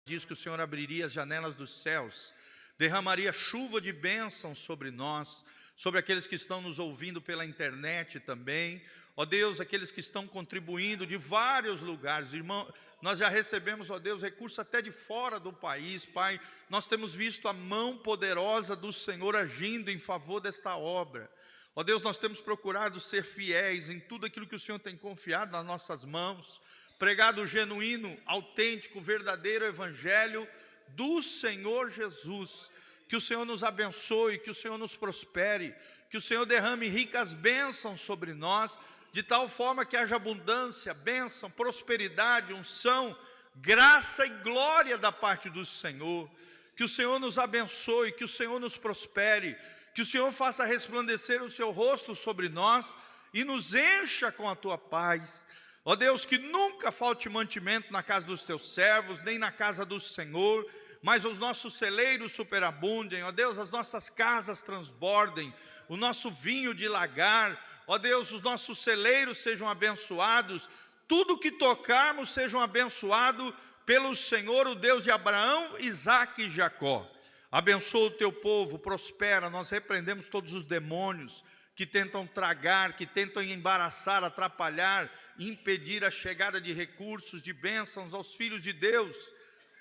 diz que o Senhor abriria as janelas dos céus, derramaria chuva de bênção sobre nós, sobre aqueles que estão nos ouvindo pela internet também. Ó Deus, aqueles que estão contribuindo de vários lugares, irmão, nós já recebemos, ó Deus, recursos até de fora do país, Pai. Nós temos visto a mão poderosa do Senhor agindo em favor desta obra. Ó Deus, nós temos procurado ser fiéis em tudo aquilo que o Senhor tem confiado nas nossas mãos, pregado o genuíno, autêntico, verdadeiro evangelho do Senhor Jesus. Que o Senhor nos abençoe, que o Senhor nos prospere, que o Senhor derrame ricas bênçãos sobre nós, de tal forma que haja abundância, bênção, prosperidade, unção, graça e glória da parte do Senhor. Que o Senhor nos abençoe, que o Senhor nos prospere, que o Senhor faça resplandecer o seu rosto sobre nós e nos encha com a tua paz. Ó Deus, que nunca falte mantimento na casa dos teus servos, nem na casa do Senhor, mas os nossos celeiros superabundem. Ó Deus, as nossas casas transbordem, o nosso vinho de lagar. Ó Deus, os nossos celeiros sejam abençoados, tudo que tocarmos sejam abençoado pelo Senhor, o Deus de Abraão, Isaque e Jacó. Abençoa o teu povo, prospera. Nós repreendemos todos os demônios que tentam tragar, que tentam embaraçar, atrapalhar, impedir a chegada de recursos, de bênçãos aos filhos de Deus.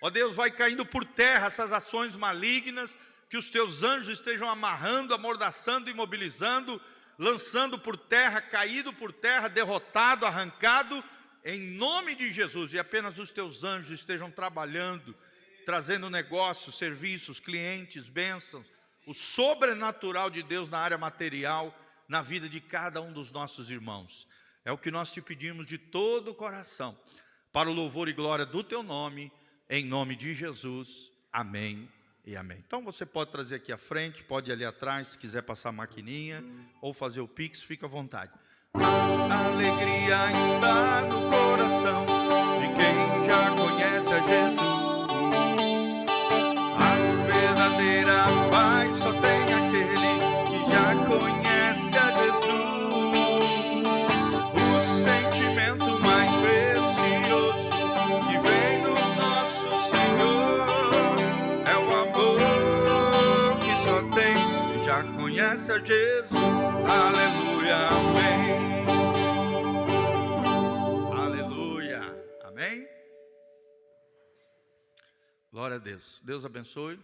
Ó Deus, vai caindo por terra essas ações malignas, que os teus anjos estejam amarrando, amordaçando, imobilizando, lançando por terra, caído por terra, derrotado, arrancado, em nome de Jesus. E apenas os teus anjos estejam trabalhando, trazendo negócios, serviços, clientes, bênçãos, o sobrenatural de Deus na área material, na vida de cada um dos nossos irmãos. É o que nós te pedimos de todo o coração, para o louvor e glória do teu nome, em nome de Jesus, amém e amém. Então você pode trazer aqui à frente, pode ir ali atrás, se quiser passar a maquininha, ou fazer o Pix, fica à vontade. A alegria está no coração de quem já conhece a Jesus. Verdadeira paz só tem aquele que já conhece a Jesus. O sentimento mais precioso que vem do nosso Senhor é o amor que só tem quem já conhece a Jesus. Aleluia, amém. Aleluia, amém. Glória a Deus. Deus abençoe.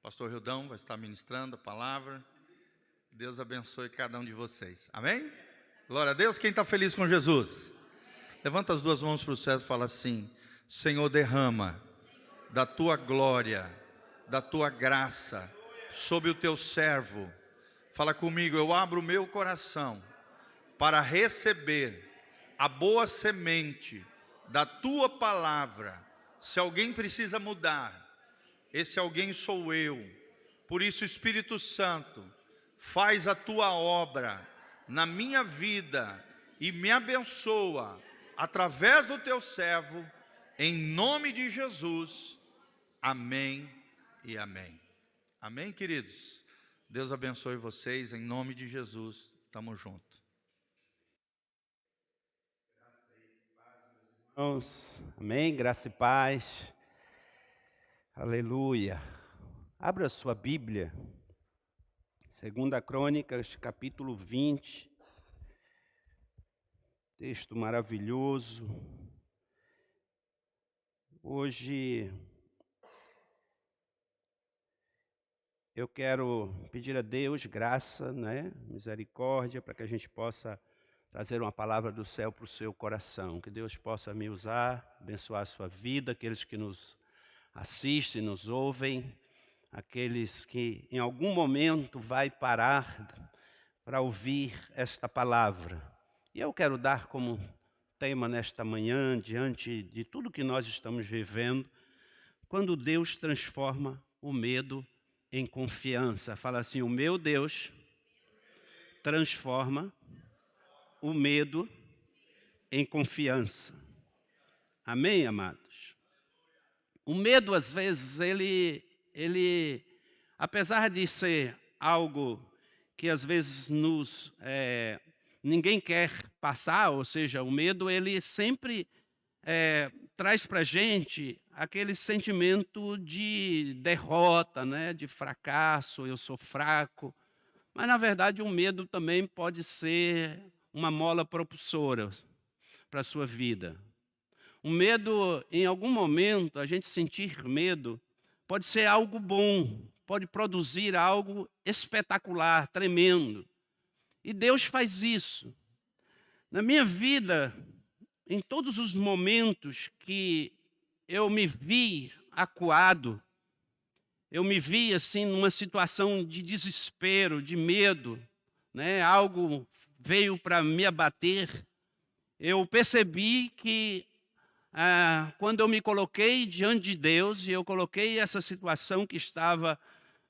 Pastor Rildão vai estar ministrando a palavra. Deus abençoe cada um de vocês. Amém? Glória a Deus. Quem está feliz com Jesus? Levanta as duas mãos para o céu e fala assim: Senhor, derrama da tua glória, da tua graça sobre o teu servo. Fala comigo: eu abro o meu coração para receber a boa semente da tua palavra. Se alguém precisa mudar, esse alguém sou eu. Por isso, Espírito Santo, faz a tua obra na minha vida e me abençoa através do teu servo, em nome de Jesus. Amém e amém. Amém, queridos? Deus abençoe vocês, em nome de Jesus. Tamo junto. Irmãos, amém, graça e paz, aleluia. Abra sua Bíblia, 2 Crônicas, capítulo 20, texto maravilhoso. Hoje eu quero pedir a Deus graça, misericórdia, para que a gente possa trazer uma palavra do céu para o seu coração. Que Deus possa me usar, abençoar a sua vida, aqueles que nos assistem, nos ouvem, aqueles que em algum momento vai parar para ouvir esta palavra. E eu quero dar como tema nesta manhã, diante de tudo que nós estamos vivendo, quando Deus transforma o medo em confiança. Fala assim: o meu Deus transforma o medo em confiança. Amém, amados? O medo, às vezes, ele apesar de ser algo que, às vezes, ninguém quer passar, ou seja, o medo, ele sempre traz para a gente aquele sentimento de derrota, né, de fracasso, eu sou fraco. Mas, na verdade, o medo também pode ser uma mola propulsora para a sua vida. O medo, em algum momento, a gente sentir medo, pode ser algo bom, pode produzir algo espetacular, tremendo. E Deus faz isso. Na minha vida, em todos os momentos que eu me vi acuado, eu me vi assim numa situação de desespero, de medo, né? Algo veio para me abater. Eu percebi que quando eu me coloquei diante de Deus, e eu coloquei essa situação que estava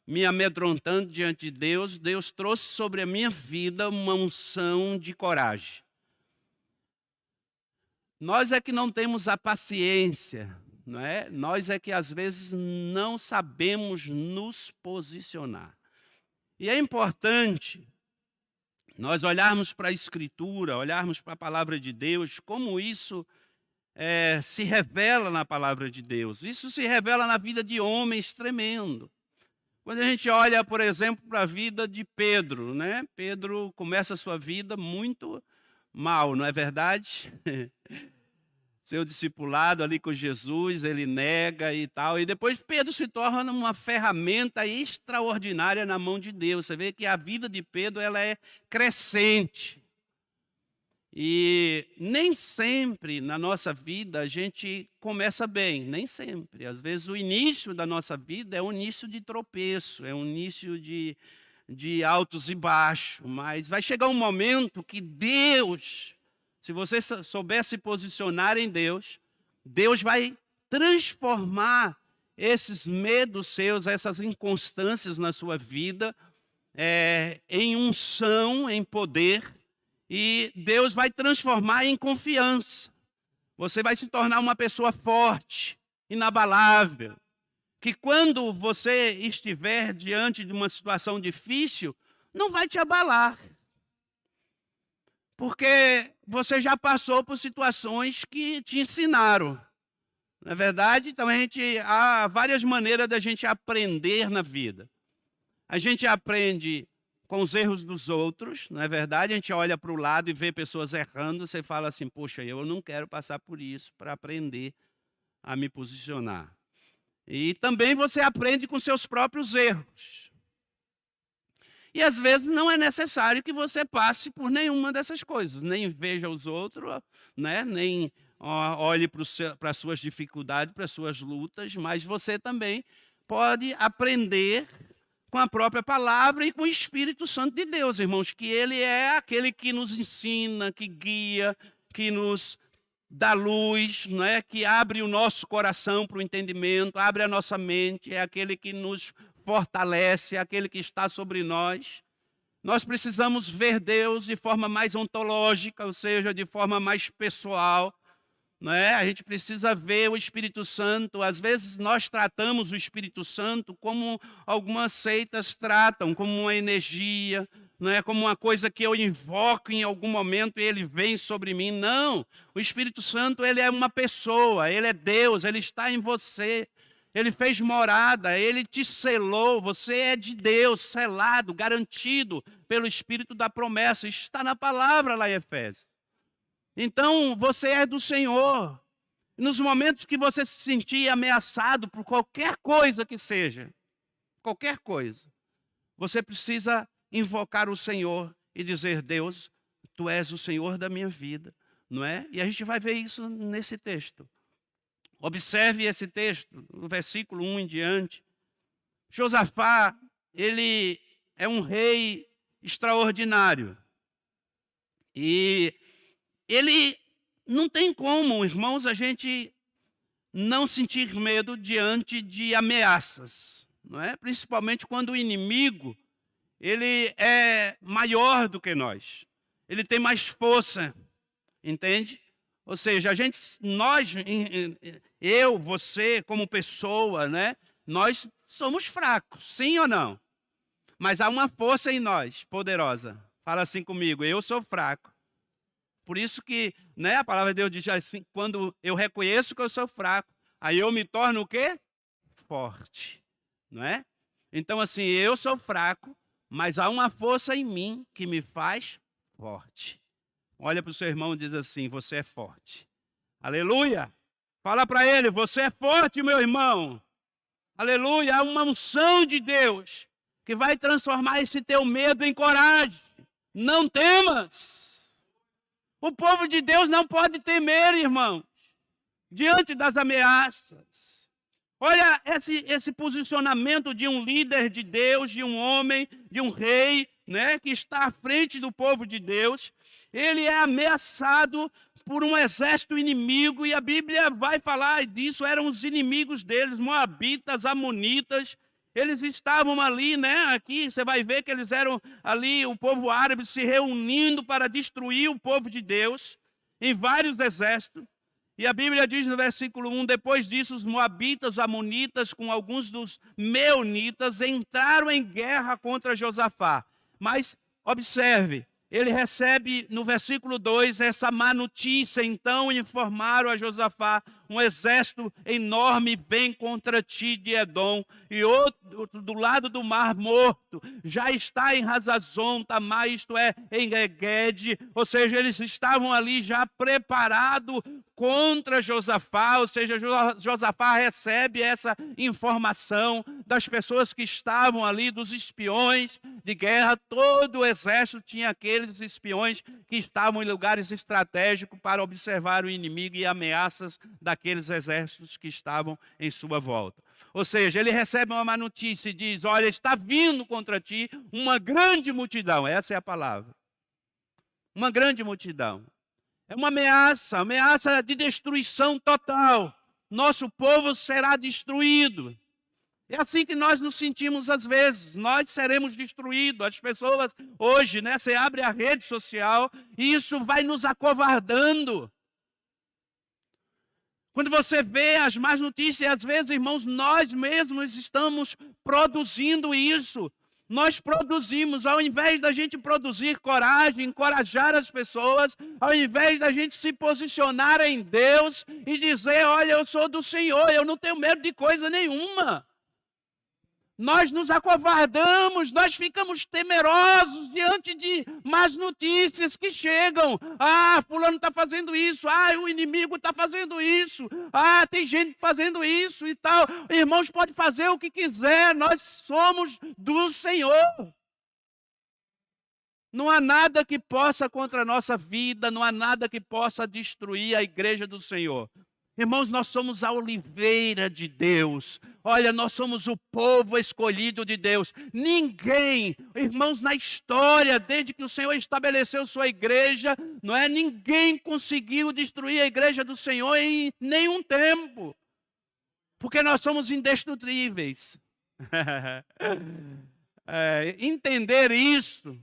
me amedrontando diante de Deus, Deus trouxe sobre a minha vida uma unção de coragem. Nós é que não temos a paciência, não é? Nós é que às vezes não sabemos nos posicionar. E é importante nós olharmos para a Escritura, olharmos para a palavra de Deus, como isso se revela na palavra de Deus. Isso se revela na vida de homens tremendo. Quando a gente olha, por exemplo, para a vida de Pedro, né? Pedro começa a sua vida muito mal, não é verdade? Seu discipulado ali com Jesus, ele nega e tal. E depois Pedro se torna uma ferramenta extraordinária na mão de Deus. Você vê que a vida de Pedro ela é crescente. E nem sempre na nossa vida a gente começa bem, nem sempre. Às vezes o início da nossa vida é um início de tropeço, é um início de altos e baixos. Mas vai chegar um momento que Deus, se você souber se posicionar em Deus, Deus vai transformar esses medos seus, essas inconstâncias na sua vida, em unção, em poder. E Deus vai transformar em confiança. Você vai se tornar uma pessoa forte, inabalável. Que quando você estiver diante de uma situação difícil, não vai te abalar. Porque você já passou por situações que te ensinaram. Não é verdade? Então há várias maneiras da gente aprender na vida. A gente aprende com os erros dos outros, não é verdade? A gente olha para o lado e vê pessoas errando, você fala assim, poxa, eu não quero passar por isso para aprender a me posicionar. E também você aprende com seus próprios erros. E às vezes não é necessário que você passe por nenhuma dessas coisas, nem veja os outros, né? Nem olhe para as suas dificuldades, para as suas lutas, mas você também pode aprender com a própria palavra e com o Espírito Santo de Deus, irmãos, que ele é aquele que nos ensina, que guia, que nos dá luz, não é? Que abre o nosso coração para o entendimento, abre a nossa mente, é aquele que nos fortalece, é aquele que está sobre nós. Nós precisamos ver Deus de forma mais ontológica, ou seja, de forma mais pessoal. Não é? A gente precisa ver o Espírito Santo. Às vezes nós tratamos o Espírito Santo como algumas seitas tratam, como uma energia, não é? Como uma coisa que eu invoco em algum momento e ele vem sobre mim. Não, o Espírito Santo ele é uma pessoa, ele é Deus, ele está em você. Ele fez morada, ele te selou, você é de Deus, selado, garantido pelo Espírito da promessa. Isso está na palavra lá em Efésios. Então, você é do Senhor. Nos momentos que você se sentir ameaçado por qualquer coisa que seja, qualquer coisa, você precisa invocar o Senhor e dizer, Deus, Tu és o Senhor da minha vida, não é? E a gente vai ver isso nesse texto. Observe esse texto, no versículo 1 em diante. Josafá, ele é um rei extraordinário. E ele não tem como, irmãos, a gente não sentir medo diante de ameaças, não é? Principalmente quando o inimigo ele é maior do que nós, ele tem mais força, entende? Ou seja, eu, você, como pessoa, né? Nós somos fracos, sim ou não? Mas há uma força em nós, poderosa. Fala assim comigo, eu sou fraco. Por isso que, né, a palavra de Deus diz assim, quando eu reconheço que eu sou fraco, aí eu me torno o quê? Forte, não é? Então, assim, eu sou fraco, mas há uma força em mim que me faz forte. Olha para o seu irmão e diz assim: você é forte. Aleluia! Fala para ele: você é forte, meu irmão. Aleluia! Há uma unção de Deus que vai transformar esse teu medo em coragem. Não temas. O povo de Deus não pode temer, irmãos, diante das ameaças. Olha esse posicionamento de um líder de Deus, de um homem, de um rei, né, que está à frente do povo de Deus. Ele é ameaçado por um exército inimigo, e a Bíblia vai falar disso, eram os inimigos deles, moabitas, amonitas. Eles estavam ali, né? Aqui você vai ver que eles eram ali, o povo árabe se reunindo para destruir o povo de Deus, em vários exércitos. E a Bíblia diz no versículo 1, depois disso os moabitas, os amonitas, com alguns dos meunitas, entraram em guerra contra Josafá. Mas, observe, ele recebe no versículo 2 essa má notícia. Então informaram a Josafá: um exército enorme vem contra ti de Edom, e outro do lado do Mar Morto, já está em Hazazon Tamar, isto é, em Engedi. Ou seja, eles estavam ali já preparados contra Josafá. Ou seja, Josafá recebe essa informação das pessoas que estavam ali, dos espiões de guerra. Todo o exército tinha aqueles espiões que estavam em lugares estratégicos para observar o inimigo e ameaças daqueles exércitos que estavam em sua volta. Ou seja, ele recebe uma má notícia e diz: olha, está vindo contra ti uma grande multidão. Essa é a palavra. Uma grande multidão. É uma ameaça de destruição total. Nosso povo será destruído. É assim que nós nos sentimos às vezes. Nós seremos destruídos. As pessoas hoje, né, você abre a rede social e isso vai nos acovardando. Quando você vê as más notícias, às vezes, irmãos, nós mesmos estamos produzindo isso. Nós produzimos, ao invés da gente produzir coragem, encorajar as pessoas, ao invés da gente se posicionar em Deus e dizer: olha, eu sou do Senhor, eu não tenho medo de coisa nenhuma. Nós nos acovardamos, nós ficamos temerosos diante de más notícias que chegam. Ah, fulano está fazendo isso. Ah, o inimigo está fazendo isso. Ah, tem gente fazendo isso e tal. Irmãos, pode fazer o que quiser, nós somos do Senhor. Não há nada que possa contra a nossa vida, não há nada que possa destruir a igreja do Senhor. Irmãos, nós somos a oliveira de Deus. Olha, nós somos o povo escolhido de Deus. Ninguém, irmãos, na história, desde que o Senhor estabeleceu sua igreja, não é? Ninguém conseguiu destruir a igreja do Senhor em nenhum tempo. Porque nós somos indestrutíveis. Entender isso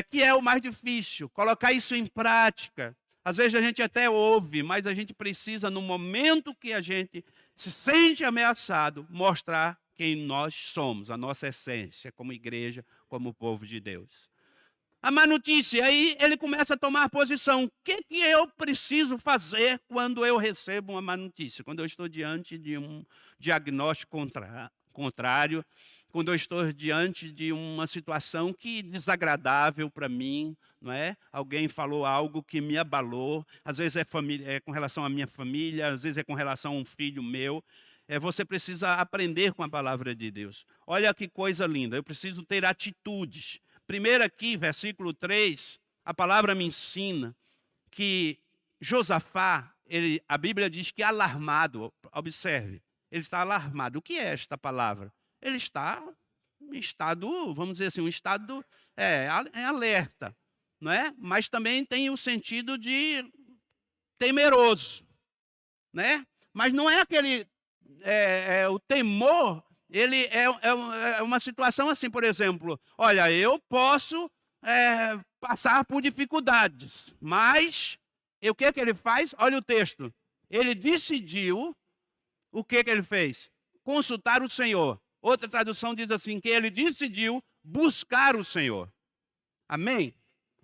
que é o mais difícil, colocar isso em prática. Às vezes a gente até ouve, mas a gente precisa, no momento que a gente se sente ameaçado, mostrar quem nós somos, a nossa essência como igreja, como povo de Deus. A má notícia, aí ele começa a tomar posição. O que eu preciso fazer quando eu recebo uma má notícia? Quando eu estou diante de um diagnóstico contrário, quando eu estou diante de uma situação que é desagradável para mim, não é? Alguém falou algo que me abalou, às vezes é com relação à minha família, às vezes é com relação a um filho meu. Você precisa aprender com a palavra de Deus. Olha que coisa linda, eu preciso ter atitudes. Primeiro aqui, versículo 3, a palavra me ensina que Josafá, a Bíblia diz que alarmado, observe, ele está alarmado. O que é esta palavra? Ele está em estado, vamos dizer assim, um estado alerta, não é? Mas também tem o sentido de temeroso, né? Mas não é aquele, o temor, ele é uma situação assim, por exemplo, olha, eu posso passar por dificuldades, mas o que ele faz? Olha o texto, ele decidiu, o que ele fez? Consultar o Senhor. Outra tradução diz assim, que ele decidiu buscar o Senhor. Amém?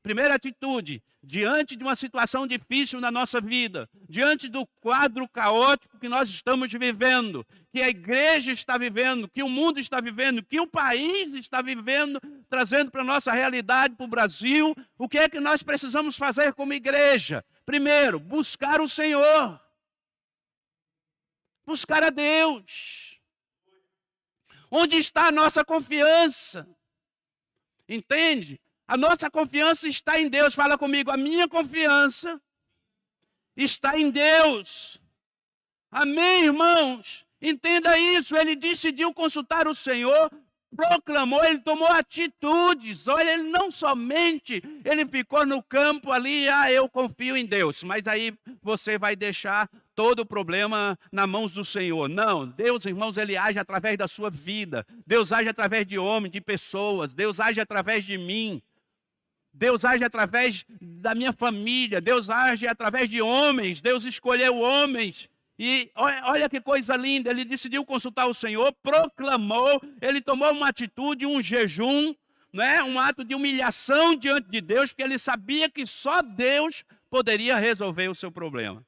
primeira atitude, diante de uma situação difícil na nossa vida, diante do quadro caótico que nós estamos vivendo, que a igreja está vivendo, que o mundo está vivendo, que o país está vivendo, trazendo para a nossa realidade, para o Brasil, o que é que nós precisamos fazer como igreja? Primeiro, buscar o Senhor. Buscar a Deus. Onde está a nossa confiança? Entende? A nossa confiança está em Deus. Fala comigo, a minha confiança está em Deus. Amém, irmãos? Entenda isso. Ele decidiu consultar o Senhor, proclamou, ele tomou atitudes. Olha, ele não somente ele ficou no campo ali, eu confio em Deus, mas aí você vai deixar todo o problema nas mãos do Senhor. Não, Deus, irmãos, ele age através da sua vida. Deus age através de homens, de pessoas. Deus age através de mim. Deus age através da minha família. Deus age através de homens. Deus escolheu homens. E olha que coisa linda, ele decidiu consultar o Senhor, proclamou, ele tomou uma atitude, um jejum, né? Um ato de humilhação diante de Deus, porque ele sabia que só Deus poderia resolver o seu problema.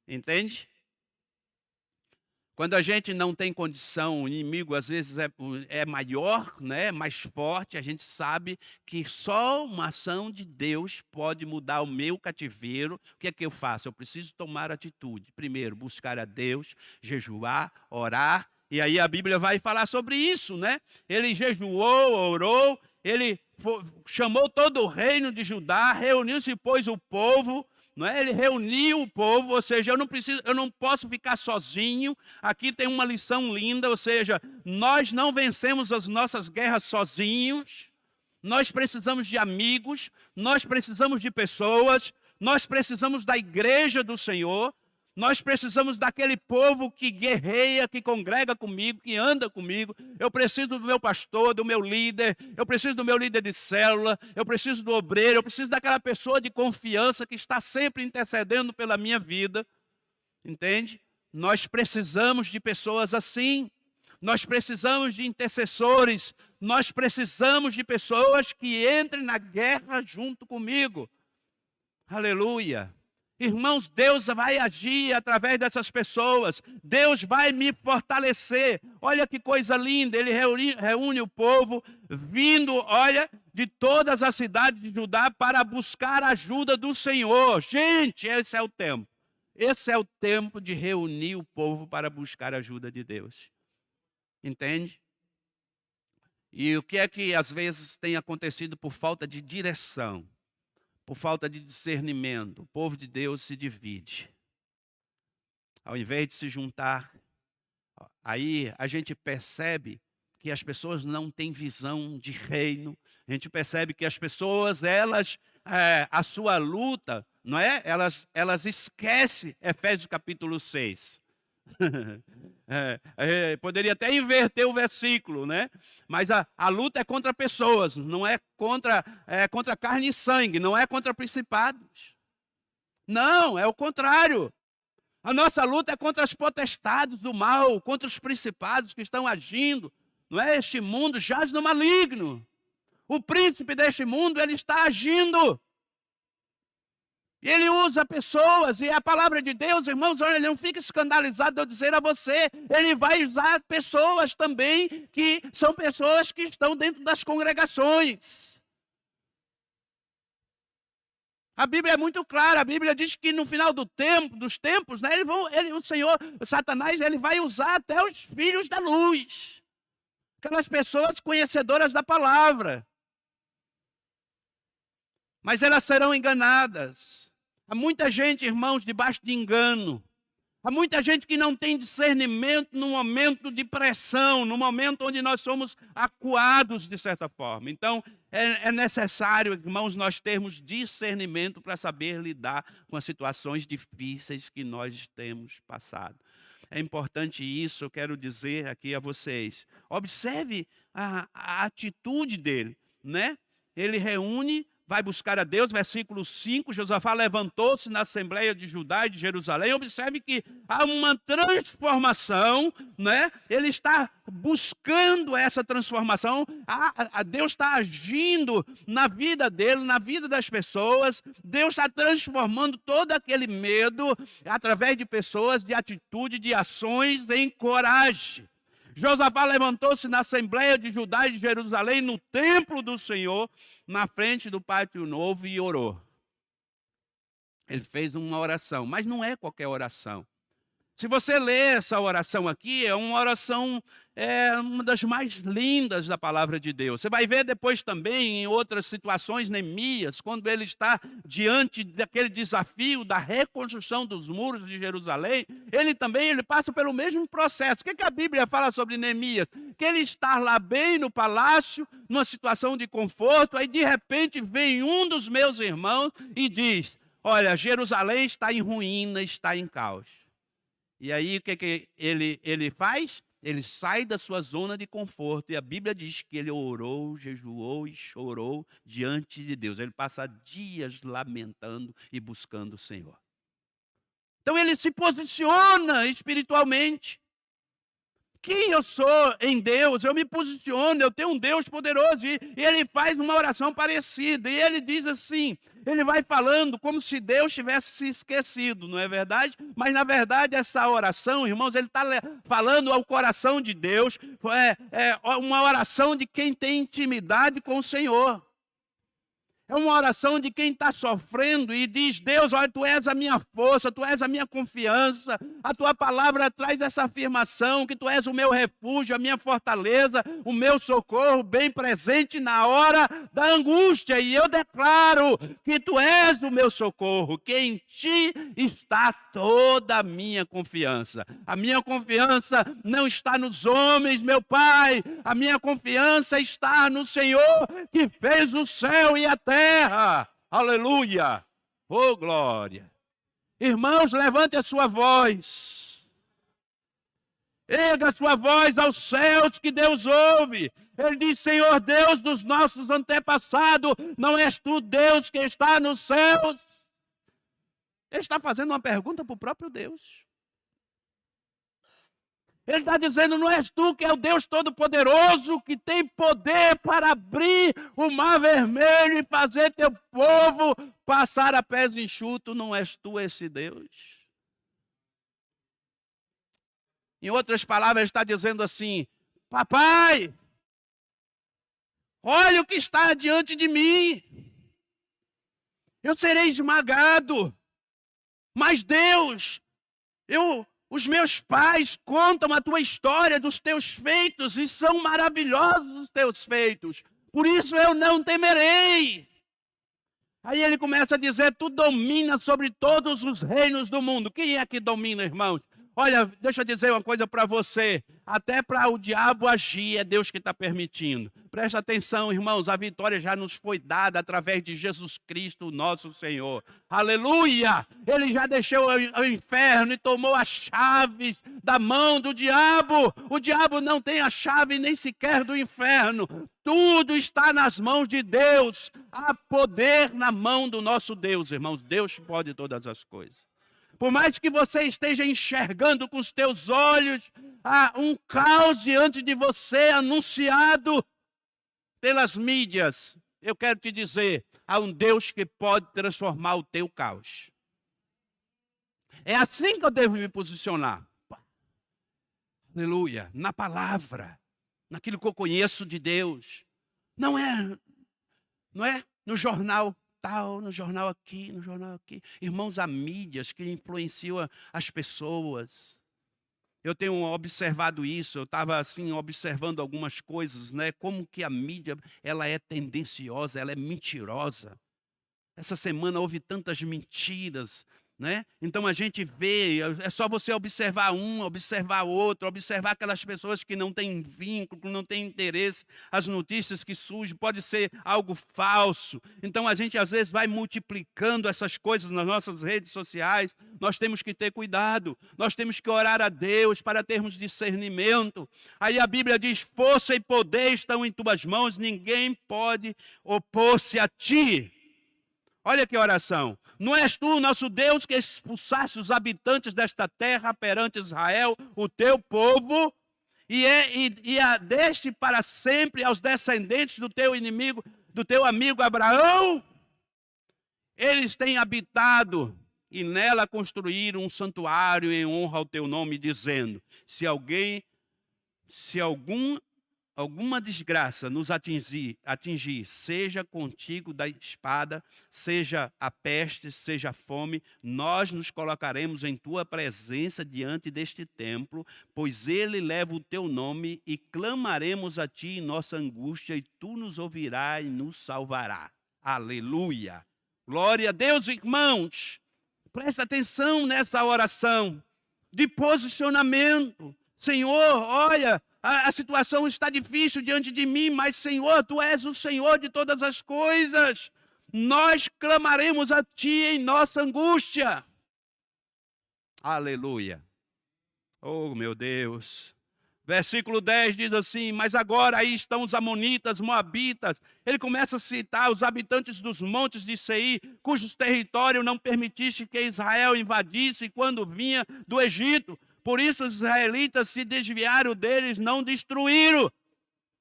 Entende? Quando a gente não tem condição, o inimigo às vezes é maior, né, mais forte, a gente sabe que só uma ação de Deus pode mudar o meu cativeiro. O que é que eu faço? Eu preciso tomar atitude. Primeiro, buscar a Deus, jejuar, orar. E aí a Bíblia vai falar sobre isso, né? Ele jejuou, orou, ele chamou todo o reino de Judá, reuniu-se, pois, o povo. Não é? Ele reuniu o povo, ou seja, eu não posso ficar sozinho. Aqui tem uma lição linda, ou seja, nós não vencemos as nossas guerras sozinhos. Nós precisamos de amigos, nós precisamos de pessoas, nós precisamos da igreja do Senhor, nós precisamos daquele povo que guerreia, que congrega comigo, que anda comigo. Eu preciso do meu pastor, do meu líder, eu preciso do meu líder de célula, eu preciso do obreiro, eu preciso daquela pessoa de confiança que está sempre intercedendo pela minha vida. Entende? Nós precisamos de pessoas assim. Nós precisamos de intercessores, nós precisamos de pessoas que entrem na guerra junto comigo. Aleluia. Irmãos, Deus vai agir através dessas pessoas. Deus vai me fortalecer. Olha que coisa linda. Ele reúne o povo, vindo, olha, de todas as cidades de Judá para buscar a ajuda do Senhor. Gente, esse é o tempo. Esse é o tempo de reunir o povo para buscar a ajuda de Deus. Entende? E o que é que às vezes tem acontecido por falta de direção? Por falta de discernimento, o povo de Deus se divide. Ao invés de se juntar, aí a gente percebe que as pessoas não têm visão de reino. A gente percebe que as pessoas, a sua luta, não é? Elas esquecem Efésios capítulo 6. Poderia até inverter o versículo, né? Mas a luta é contra pessoas, não é contra carne e sangue, não é contra principados. Não, é o contrário. A nossa luta é contra as potestades do mal, contra os principados que estão agindo. Não é? Este mundo jaz no maligno. O príncipe deste mundo, ele está agindo. Ele usa pessoas, e a palavra de Deus, irmãos, olha, não fique escandalizado de eu dizer a você, ele vai usar pessoas também, que são pessoas que estão dentro das congregações. A Bíblia é muito clara, a Bíblia diz que no final dos tempos, né, o Senhor, Satanás, ele vai usar até os filhos da luz. Aquelas pessoas conhecedoras da palavra. Mas elas serão enganadas. Há muita gente, irmãos, debaixo de engano. Há muita gente que não tem discernimento no momento de pressão, no momento onde nós somos acuados de certa forma. Então, é necessário, irmãos, nós termos discernimento para saber lidar com as situações difíceis que nós temos passado. É importante isso, eu quero dizer aqui a vocês. Observe a atitude dele, né? Ele reúne vai buscar a Deus, versículo 5, Josafá levantou-se na Assembleia de Judá e de Jerusalém. Observe que há uma transformação, né? Ele está buscando essa transformação, Deus está agindo na vida dele, na vida das pessoas. Deus está transformando todo aquele medo através de pessoas, de atitude, de ações em coragem. Josafá levantou-se na Assembleia de Judá e de Jerusalém, no templo do Senhor, na frente do pátio novo, e orou. Ele fez uma oração, mas não é qualquer oração. Se você ler essa oração aqui, é uma oração, uma das mais lindas da palavra de Deus. Você vai ver depois também em outras situações, Neemias, quando ele está diante daquele desafio da reconstrução dos muros de Jerusalém, ele passa pelo mesmo processo. O que a Bíblia fala sobre Neemias? Que ele está lá bem no palácio, numa situação de conforto, aí de repente vem um dos meus irmãos e diz: olha, Jerusalém está em ruína, está em caos. E aí o que ele faz? Ele sai da sua zona de conforto. E a Bíblia diz que ele orou, jejuou e chorou diante de Deus. Ele passa dias lamentando e buscando o Senhor. Então ele se posiciona espiritualmente. Quem eu sou em Deus? Eu me posiciono, eu tenho um Deus poderoso. E ele faz uma oração parecida. E ele diz assim, ele vai falando como se Deus tivesse se esquecido, não é verdade? Mas na verdade essa oração, irmãos, ele está falando ao coração de Deus. É uma oração de quem tem intimidade com o Senhor. É uma oração de quem está sofrendo e diz: Deus, olha, Tu és a minha força, Tu és a minha confiança. A Tua palavra traz essa afirmação que Tu és o meu refúgio, a minha fortaleza, o meu socorro bem presente na hora da angústia. E eu declaro que Tu és o meu socorro, que em Ti está toda a minha confiança. A minha confiança não está nos homens, meu Pai. A minha confiança está no Senhor que fez o céu e a terra. Aleluia, oh glória. Irmãos, levante a sua voz, erga a sua voz aos céus que Deus ouve. Ele diz: Senhor Deus dos nossos antepassados, não és Tu Deus que está nos céus? Ele está fazendo uma pergunta para o próprio Deus. Ele está dizendo: não és Tu que é o Deus Todo-Poderoso, que tem poder para abrir o mar vermelho e fazer Teu povo passar a pés enxutos? Não és Tu esse Deus? Em outras palavras, ele está dizendo assim: papai, olha o que está diante de mim. Eu serei esmagado. Mas Deus, os meus pais contam a Tua história dos Teus feitos e são maravilhosos os Teus feitos. Por isso eu não temerei. Aí ele começa a dizer: Tu dominas sobre todos os reinos do mundo. Quem é que domina, irmãos? Olha, deixa eu dizer uma coisa para você. Até para o diabo agir, é Deus que está permitindo. Presta atenção, irmãos, a vitória já nos foi dada através de Jesus Cristo, nosso Senhor. Aleluia! Ele já deixou o inferno e tomou as chaves da mão do diabo. O diabo não tem a chave nem sequer do inferno. Tudo está nas mãos de Deus. Há poder na mão do nosso Deus, irmãos. Deus pode todas as coisas. Por mais que você esteja enxergando com os teus olhos um caos diante de você anunciado pelas mídias, eu quero te dizer, há um Deus que pode transformar o teu caos. É assim que eu devo me posicionar. Aleluia. Na palavra, naquilo que eu conheço de Deus. Não é no jornal tal, no jornal aqui, no jornal aqui. Irmãos, há mídias que influenciam as pessoas. Eu tenho observado isso, eu estava assim observando algumas coisas, né? Como que a mídia, ela é tendenciosa, ela é mentirosa. Essa semana houve tantas mentiras né? Então a gente vê, é só você observar um, observar outro, observar aquelas pessoas que não têm vínculo, que não têm interesse, as notícias que surgem, pode ser algo falso. Então a gente às vezes vai multiplicando essas coisas nas nossas redes sociais. Nós temos que ter cuidado, nós temos que orar a Deus para termos discernimento. Aí a Bíblia diz: força e poder estão em tuas mãos, ninguém pode opor-se a ti. Olha que oração. Não és tu, nosso Deus, que expulsaste os habitantes desta terra perante Israel, o teu povo, e a deste para sempre aos descendentes do teu inimigo, do teu amigo Abraão? Eles têm habitado e nela construíram um santuário em honra ao teu nome, dizendo: se alguma desgraça nos atingir, seja contigo da espada, seja a peste, seja a fome, nós nos colocaremos em tua presença diante deste templo, pois ele leva o teu nome, e clamaremos a ti em nossa angústia, e tu nos ouvirás e nos salvará. Aleluia! Glória a Deus, irmãos! Presta atenção nessa oração de posicionamento. Senhor, olha, a situação está difícil diante de mim, mas, Senhor, Tu és o Senhor de todas as coisas. Nós clamaremos a Ti em nossa angústia. Aleluia. Oh, meu Deus. Versículo 10 diz assim: mas agora aí estão os amonitas, moabitas. Ele começa a citar os habitantes dos montes de Seir, cujos territórios não permitiste que Israel invadisse quando vinha do Egito. Por isso os israelitas se desviaram deles, não destruíram.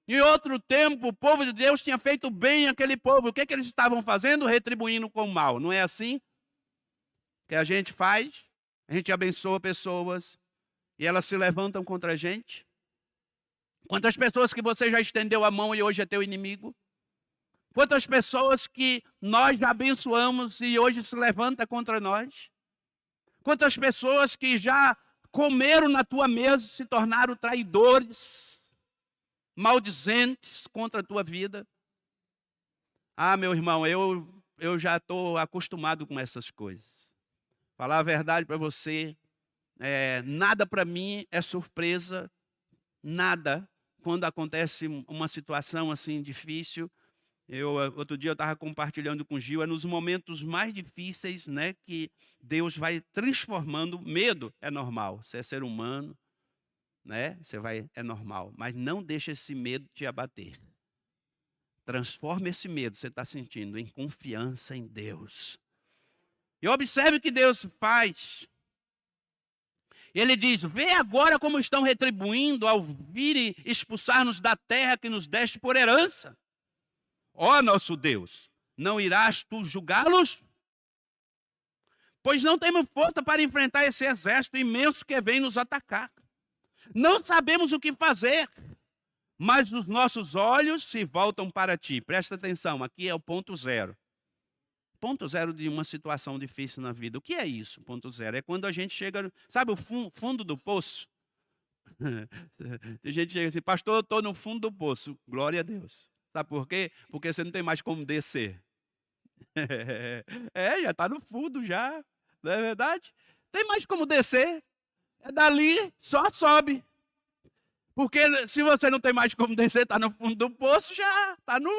Em outro tempo, o povo de Deus tinha feito bem àquele povo. O que eles estavam fazendo? Retribuindo com o mal. Não é assim que a gente faz? A gente abençoa pessoas e elas se levantam contra a gente. Quantas pessoas que você já estendeu a mão e hoje é teu inimigo? Quantas pessoas que nós já abençoamos e hoje se levanta contra nós? Quantas pessoas que já comeram na tua mesa, se tornaram traidores, maldizentes contra a tua vida? Ah, meu irmão, eu já estou acostumado com essas coisas. Falar a verdade para você, nada para mim é surpresa, nada. Quando acontece uma situação assim difícil, outro dia eu estava compartilhando com o Gil, é nos momentos mais difíceis, né, que Deus vai transformando. Medo é normal, você é ser humano, né, é normal, mas não deixe esse medo te abater. Transforme esse medo que você está sentindo em confiança em Deus. E observe o que Deus faz. Ele diz: vê agora como estão retribuindo ao virem expulsar-nos da terra que nos deste por herança. Ó nosso Deus, não irás tu julgá-los? Pois não temos força para enfrentar esse exército imenso que vem nos atacar. Não sabemos o que fazer, mas os nossos olhos se voltam para ti. Presta atenção, aqui é o ponto zero. Ponto zero de uma situação difícil na vida. O que é isso, ponto zero? É quando a gente chega, sabe o fundo do poço? Tem gente que chega assim: pastor, eu estou no fundo do poço. Glória a Deus. Sabe por quê? Porque você não tem mais como descer. Já está no fundo já, não é verdade? Tem mais como descer. É dali, só sobe. Porque se você não tem mais como descer, está no fundo do poço, já está no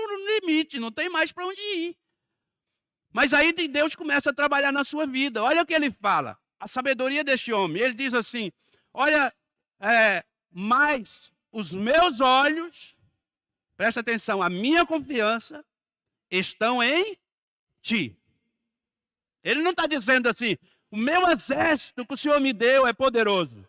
limite, não tem mais para onde ir. Mas aí Deus começa a trabalhar na sua vida. Olha o que ele fala, a sabedoria deste homem. Ele diz assim: olha, mas os meus olhos, presta atenção, a minha confiança estão em ti. Ele não está dizendo assim: o meu exército que o Senhor me deu é poderoso.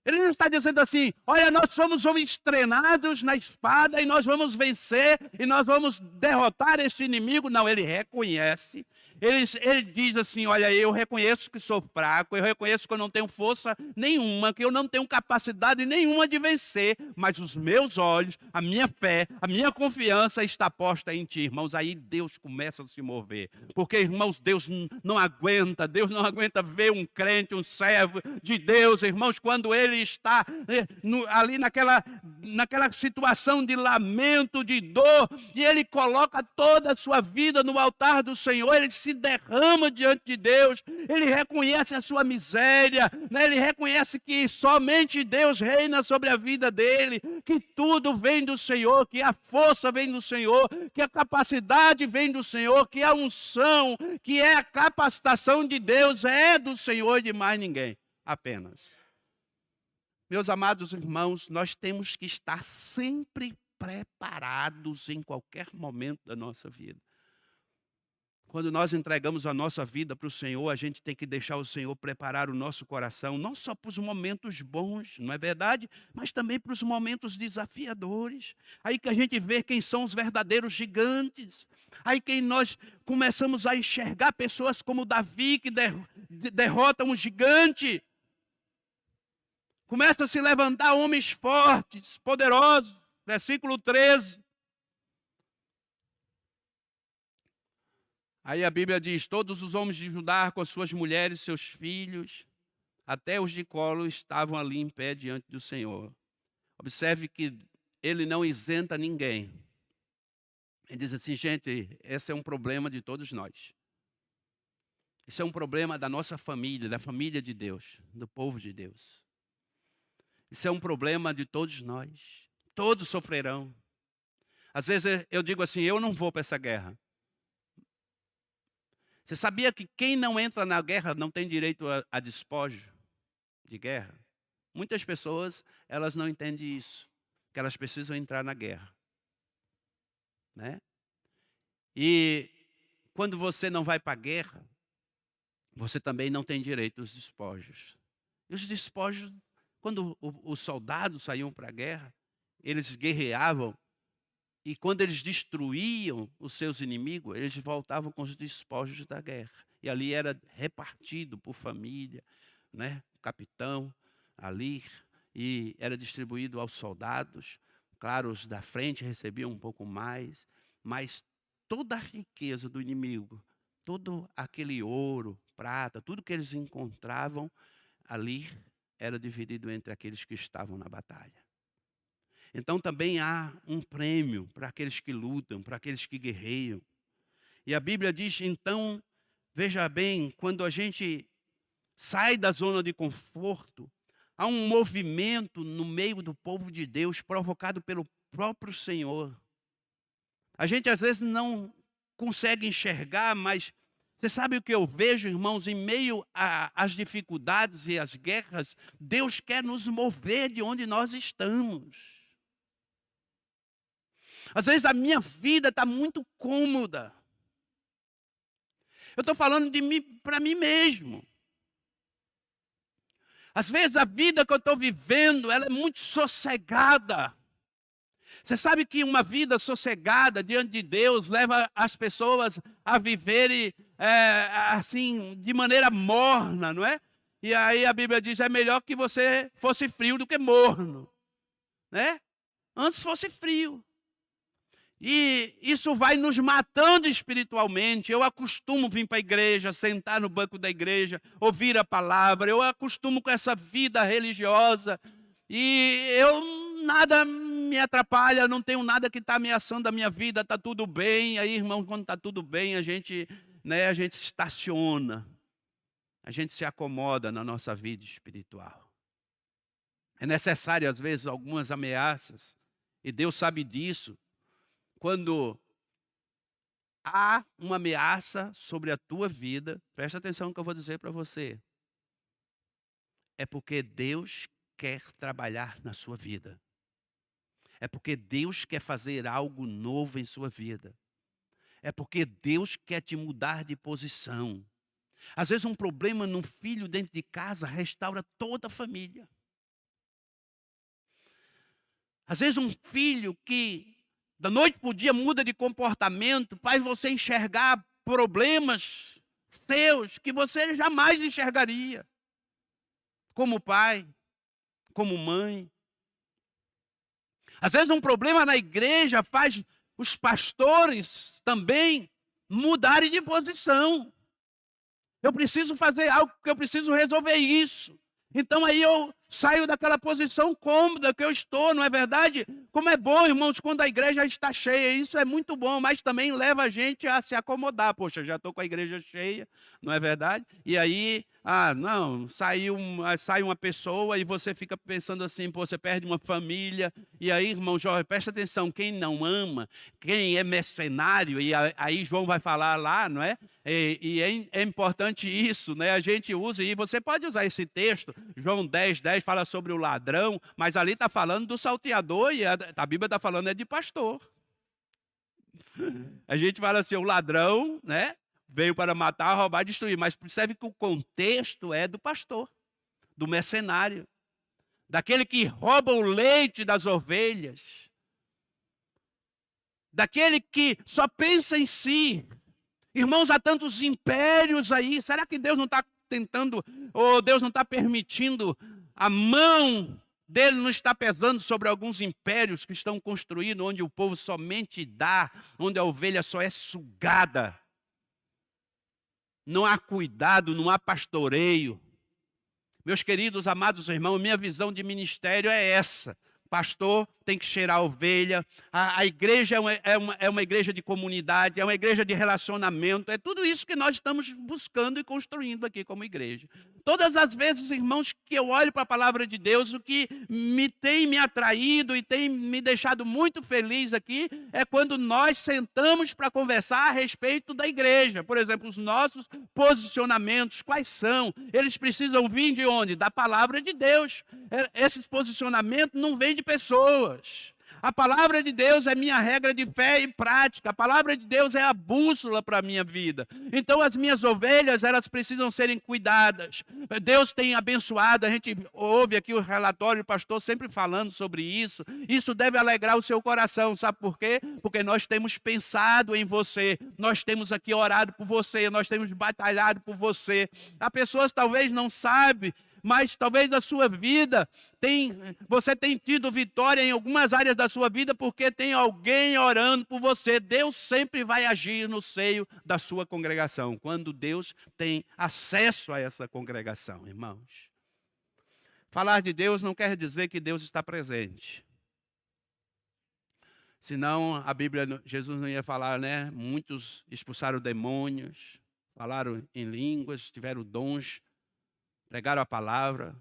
Ele não está dizendo assim: olha, nós somos homens treinados na espada e nós vamos vencer e nós vamos derrotar esse inimigo. Não, ele reconhece. Ele diz assim: olha, eu reconheço que sou fraco, eu reconheço que eu não tenho força nenhuma, que eu não tenho capacidade nenhuma de vencer, mas os meus olhos, a minha fé, a minha confiança está posta em ti, irmãos. Aí Deus começa a se mover, porque, irmãos, Deus não aguenta ver um crente, um servo de Deus, irmãos, quando ele está ali naquela situação de lamento, de dor, e ele coloca toda a sua vida no altar do Senhor, ele se se derrama diante de Deus, ele reconhece a sua miséria, né? Ele reconhece que somente Deus reina sobre a vida dele, que tudo vem do Senhor, que a força vem do Senhor, que a capacidade vem do Senhor, que a unção, que é a capacitação de Deus é do Senhor e de mais ninguém, apenas. Meus amados irmãos, nós temos que estar sempre preparados em qualquer momento da nossa vida. Quando nós entregamos a nossa vida para o Senhor, a gente tem que deixar o Senhor preparar o nosso coração, não só para os momentos bons, não é verdade? Mas também para os momentos desafiadores. Aí que a gente vê quem são os verdadeiros gigantes. Aí que nós começamos a enxergar pessoas como Davi, que derrotam um gigante. Começa a se levantar homens fortes, poderosos. Versículo 13. Aí a Bíblia diz: todos os homens de Judá, com suas mulheres, seus filhos, até os de colo, estavam ali em pé diante do Senhor. Observe que ele não isenta ninguém. Ele diz assim: gente, esse é um problema de todos nós. Isso é um problema da nossa família, da família de Deus, do povo de Deus. Isso é um problema de todos nós. Todos sofrerão. Às vezes eu digo assim: eu não vou para essa guerra. Você sabia que quem não entra na guerra não tem direito a despojo de guerra? Muitas pessoas, elas não entendem isso, que elas precisam entrar na guerra, né? E quando você não vai para a guerra, você também não tem direito aos despojos. E os despojos, quando os soldados saíam para a guerra, eles guerreavam, e quando eles destruíam os seus inimigos, eles voltavam com os despojos da guerra. E ali era repartido por família, né? O capitão ali, e era distribuído aos soldados. Claro, os da frente recebiam um pouco mais, mas toda a riqueza do inimigo, todo aquele ouro, prata, tudo que eles encontravam ali era dividido entre aqueles que estavam na batalha. Então também há um prêmio para aqueles que lutam, para aqueles que guerreiam. E a Bíblia diz, então, veja bem, quando a gente sai da zona de conforto, há um movimento no meio do povo de Deus provocado pelo próprio Senhor. A gente às vezes não consegue enxergar, mas você sabe o que eu vejo, irmãos? Em meio às dificuldades e às guerras, Deus quer nos mover de onde nós estamos. Às vezes a minha vida está muito cômoda. Eu estou falando de mim para mim mesmo. Às vezes a vida que eu estou vivendo, ela é muito sossegada. Você sabe que uma vida sossegada diante de Deus leva as pessoas a viverem assim, de maneira morna, não é? E aí a Bíblia diz, é melhor que você fosse frio do que morno, né? Antes fosse frio. E isso vai nos matando espiritualmente. Eu acostumo vir para a igreja, sentar no banco da igreja, ouvir a palavra. Eu acostumo com essa vida religiosa. E nada me atrapalha, não tenho nada que está ameaçando a minha vida, está tudo bem. Aí, irmão, quando está tudo bem, a gente estaciona. A gente se acomoda na nossa vida espiritual. É necessário, às vezes, algumas ameaças. E Deus sabe disso. Quando há uma ameaça sobre a tua vida, presta atenção no que eu vou dizer para você. É porque Deus quer trabalhar na sua vida. É porque Deus quer fazer algo novo em sua vida. É porque Deus quer te mudar de posição. Às vezes um problema num filho dentro de casa restaura toda a família. Às vezes um filho que da noite para o dia muda de comportamento, faz você enxergar problemas seus que você jamais enxergaria. Como pai, como mãe. Às vezes um problema na igreja faz os pastores também mudarem de posição. Eu preciso fazer algo, porque eu preciso resolver isso. Então aí eu Saio daquela posição cômoda que eu estou, não é verdade? Como é bom, irmãos, quando a igreja está cheia, isso é muito bom, mas também leva a gente a se acomodar. Poxa, já estou com a igreja cheia, não é verdade? E aí, não, sai uma pessoa e você fica pensando assim, pô, você perde uma família. E aí, irmão, Jorge, presta atenção, quem não ama, quem é mercenário, e aí João vai falar lá, não é? É importante isso, né? A gente usa, e você pode usar esse texto, João 10:10 fala sobre o ladrão, mas ali está falando do salteador e a Bíblia está falando de pastor. A gente fala assim, o ladrão, né? Veio para matar, roubar, destruir, mas percebe que o contexto é do pastor, do mercenário, daquele que rouba o leite das ovelhas, daquele que só pensa em si. Irmãos, há tantos impérios aí, será que Deus não está tentando, ou Deus não está permitindo, a mão dele não está pesando sobre alguns impérios que estão construídos, onde o povo somente dá, onde a ovelha só é sugada? Não há cuidado, não há pastoreio. Meus queridos, amados irmãos, minha visão de ministério é essa. Pastor tem que cheirar a ovelha, a igreja é uma igreja de comunidade, é uma igreja de relacionamento, é tudo isso que nós estamos buscando e construindo aqui como igreja. Todas as vezes, irmãos, que eu olho para a palavra de Deus, o que tem me atraído e tem me deixado muito feliz aqui, é quando nós sentamos para conversar a respeito da igreja. Por exemplo, os nossos posicionamentos, quais são? Eles precisam vir de onde? Da palavra de Deus. Esses posicionamentos não vêm de pessoas. A palavra de Deus é minha regra de fé e prática. A palavra de Deus é a bússola para a minha vida. Então, as minhas ovelhas, elas precisam serem cuidadas. Deus tem abençoado. A gente ouve aqui o relatório do pastor sempre falando sobre isso. Isso deve alegrar o seu coração. Sabe por quê? Porque nós temos pensado em você. Nós temos aqui orado por você. Nós temos batalhado por você. As pessoas talvez não sabem, mas talvez a sua vida, você tenha tido vitória em algumas áreas da sua vida porque tem alguém orando por você. Deus sempre vai agir no seio da sua congregação, quando Deus tem acesso a essa congregação, irmãos. Falar de Deus não quer dizer que Deus está presente. Senão, a Bíblia, Jesus não ia falar, né? Muitos expulsaram demônios, falaram em línguas, tiveram dons, pregaram a palavra.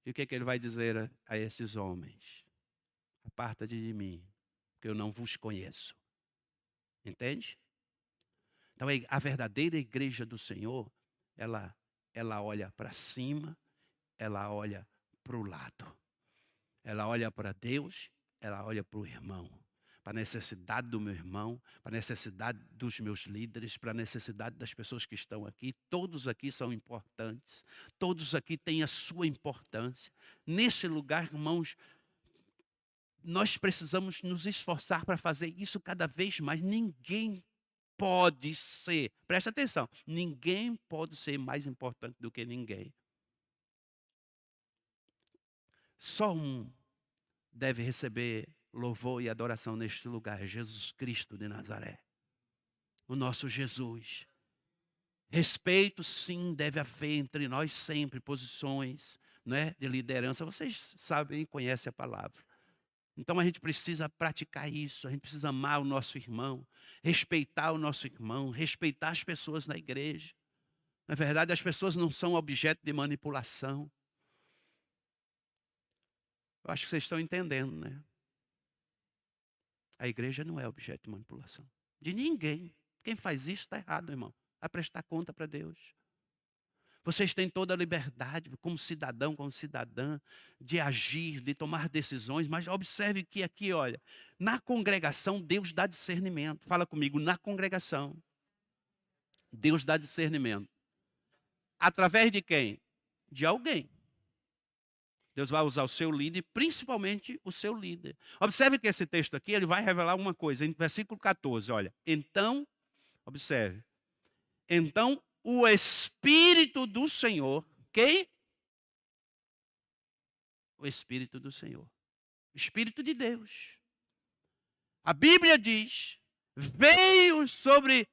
E o que ele vai dizer a esses homens? Aparta-te de mim, porque eu não vos conheço. Entende? Então, a verdadeira igreja do Senhor, ela olha para cima, ela olha para o lado. Ela olha para Deus, ela olha para o irmão. Para a necessidade do meu irmão, para a necessidade dos meus líderes, para a necessidade das pessoas que estão aqui. Todos aqui são importantes, todos aqui têm a sua importância. Nesse lugar, irmãos, nós precisamos nos esforçar para fazer isso cada vez mais. Ninguém pode ser, presta atenção, ninguém pode ser mais importante do que ninguém. Só um deve receber louvor e adoração neste lugar, Jesus Cristo de Nazaré, o nosso Jesus. Respeito, sim, deve haver entre nós sempre, posições, né, de liderança. Vocês sabem e conhecem a palavra. Então a gente precisa praticar isso, a gente precisa amar o nosso irmão, respeitar o nosso irmão, respeitar as pessoas na igreja. Na verdade, as pessoas não são objeto de manipulação. Eu acho que vocês estão entendendo, né? A igreja não é objeto de manipulação de ninguém. Quem faz isso está errado, irmão. Vai prestar conta para Deus. Vocês têm toda a liberdade, como cidadão, como cidadã, de agir, de tomar decisões, mas observe que aqui, olha, na congregação Deus dá discernimento. Fala comigo, na congregação Deus dá discernimento. Através de quem? De alguém. Deus vai usar o seu líder, principalmente o seu líder. Observe que esse texto aqui, ele vai revelar uma coisa. Em versículo 14, olha. Então, observe. Então, o Espírito do Senhor, quem? O Espírito do Senhor. O Espírito de Deus. A Bíblia diz, veio sobre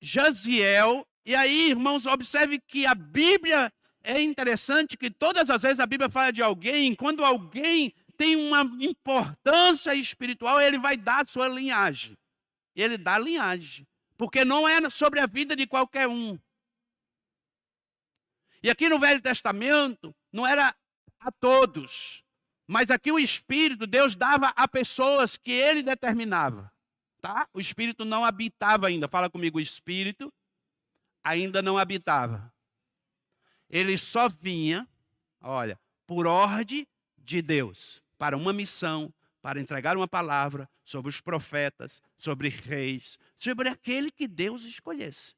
Jaziel. E aí, irmãos, observe que a Bíblia, é interessante que todas as vezes a Bíblia fala de alguém, quando alguém tem uma importância espiritual, ele vai dar a sua linhagem. Ele dá a linhagem. Porque não é sobre a vida de qualquer um. E aqui no Velho Testamento, não era a todos. Mas aqui o Espírito, Deus dava a pessoas que ele determinava. Tá? O Espírito não habitava ainda. Fala comigo, o Espírito ainda não habitava. Ele só vinha, olha, por ordem de Deus, para uma missão, para entregar uma palavra sobre os profetas, sobre reis, sobre aquele que Deus escolhesse.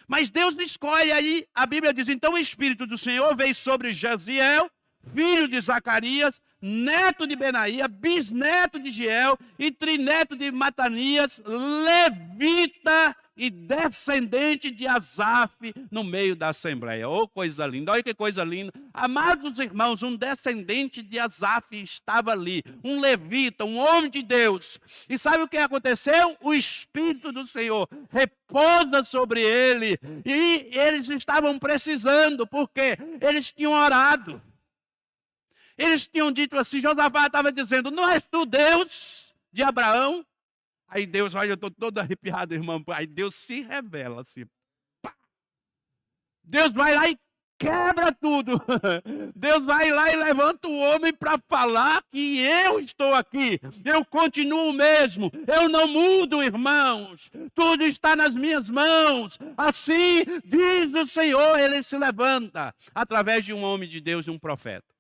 Mas Deus escolhe aí, a Bíblia diz, então o Espírito do Senhor veio sobre Jaziel, filho de Zacarias, neto de Benaía, bisneto de Giel e trineto de Matanias, levita e descendente de Asaf no meio da assembleia. Oh, coisa linda, olha que coisa linda. Amados irmãos, um descendente de Asaf estava ali, um levita, um homem de Deus. E sabe o que aconteceu? O Espírito do Senhor repousa sobre ele. E eles estavam precisando, porque eles tinham orado. Eles tinham dito assim, Josafá estava dizendo, não és tu Deus de Abraão? Aí Deus, olha, eu estou todo arrepiado, irmão. Aí Deus se revela assim. Pá. Deus vai lá e quebra tudo. Deus vai lá e levanta o homem para falar que eu estou aqui. Eu continuo o mesmo. Eu não mudo, irmãos. Tudo está nas minhas mãos. Assim diz o Senhor. Ele se levanta através de um homem de Deus, de um profeta.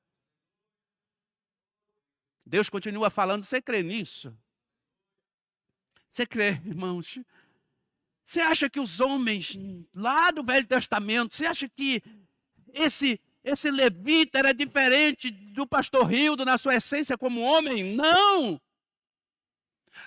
Deus continua falando, você crê nisso? Você crê, irmãos? Você acha que os homens lá do Velho Testamento, você acha que esse levita era diferente do pastor Rildo na sua essência como homem? Não!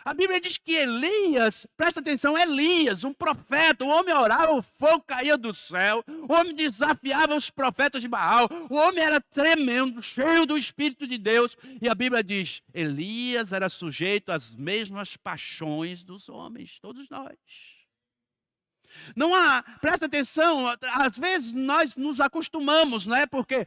A Bíblia diz que Elias, presta atenção, Elias, um profeta, o homem orava, o fogo caía do céu, o homem desafiava os profetas de Baal, o homem era tremendo, cheio do Espírito de Deus, e a Bíblia diz, Elias era sujeito às mesmas paixões dos homens, todos nós. Não há, presta atenção, às vezes nós nos acostumamos, não é? Porque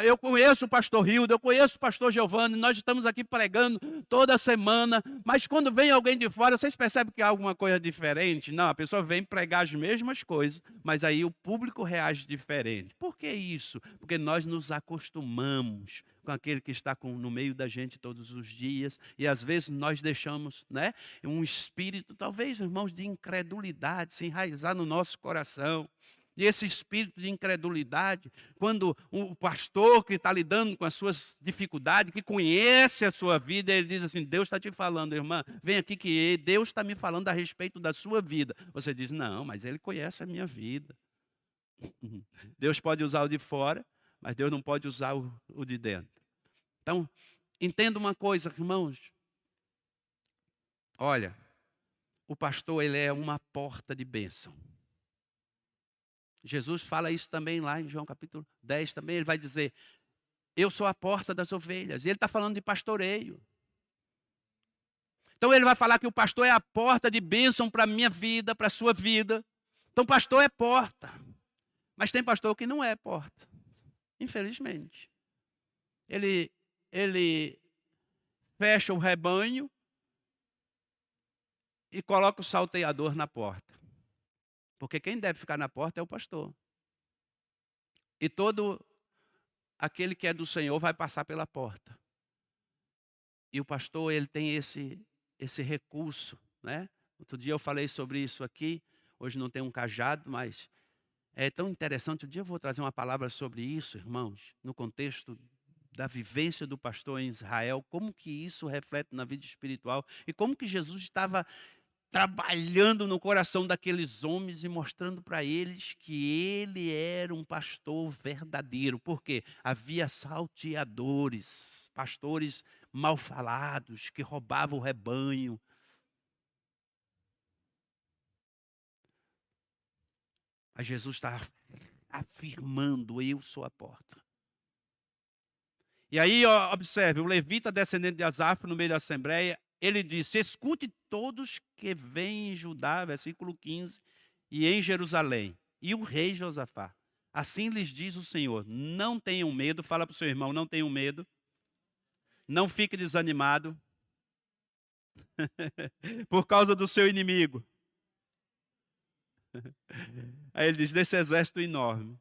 eu conheço o pastor Rildo, eu conheço o pastor Giovanni, nós estamos aqui pregando toda semana, mas quando vem alguém de fora, vocês percebem que há alguma coisa diferente? Não, a pessoa vem pregar as mesmas coisas, mas aí o público reage diferente. Por que isso? Porque nós nos acostumamos com aquele que está no meio da gente todos os dias, e às vezes nós deixamos, né, um espírito, talvez, irmãos, de incredulidade se enraizar no nosso coração. E esse espírito de incredulidade, quando o pastor que está lidando com as suas dificuldades, que conhece a sua vida, ele diz assim, Deus está te falando, irmã, vem aqui que Deus está me falando a respeito da sua vida. Você diz, não, mas ele conhece a minha vida. Deus pode usar o de fora, mas Deus não pode usar o de dentro. Então, entenda uma coisa, irmãos. Olha, o pastor, ele é uma porta de bênção. Jesus fala isso também lá em João capítulo 10, também ele vai dizer, eu sou a porta das ovelhas. E ele está falando de pastoreio. Então ele vai falar que o pastor é a porta de bênção para a minha vida, para a sua vida. Então pastor é porta. Mas tem pastor que não é porta. Infelizmente. Ele fecha o rebanho e coloca o salteador na porta. Porque quem deve ficar na porta é o pastor. E todo aquele que é do Senhor vai passar pela porta. E o pastor, ele tem esse recurso, né? Outro dia eu falei sobre isso aqui, hoje não tem um cajado, mas é tão interessante. Um dia eu vou trazer uma palavra sobre isso, irmãos, no contexto da vivência do pastor em Israel, como que isso reflete na vida espiritual e como que Jesus estava trabalhando no coração daqueles homens e mostrando para eles que ele era um pastor verdadeiro, porque havia salteadores, pastores mal falados, que roubavam o rebanho. Mas Jesus está afirmando, eu sou a porta. E aí, observe, o levita descendente de Asaf no meio da assembleia, ele disse, escute todos que vêm em Judá, versículo 15, e em Jerusalém, e o rei Josafá. Assim lhes diz o Senhor, não tenham medo, fala para o seu irmão, não tenham medo, não fique desanimado por causa do seu inimigo. Aí ele diz, desse exército enorme.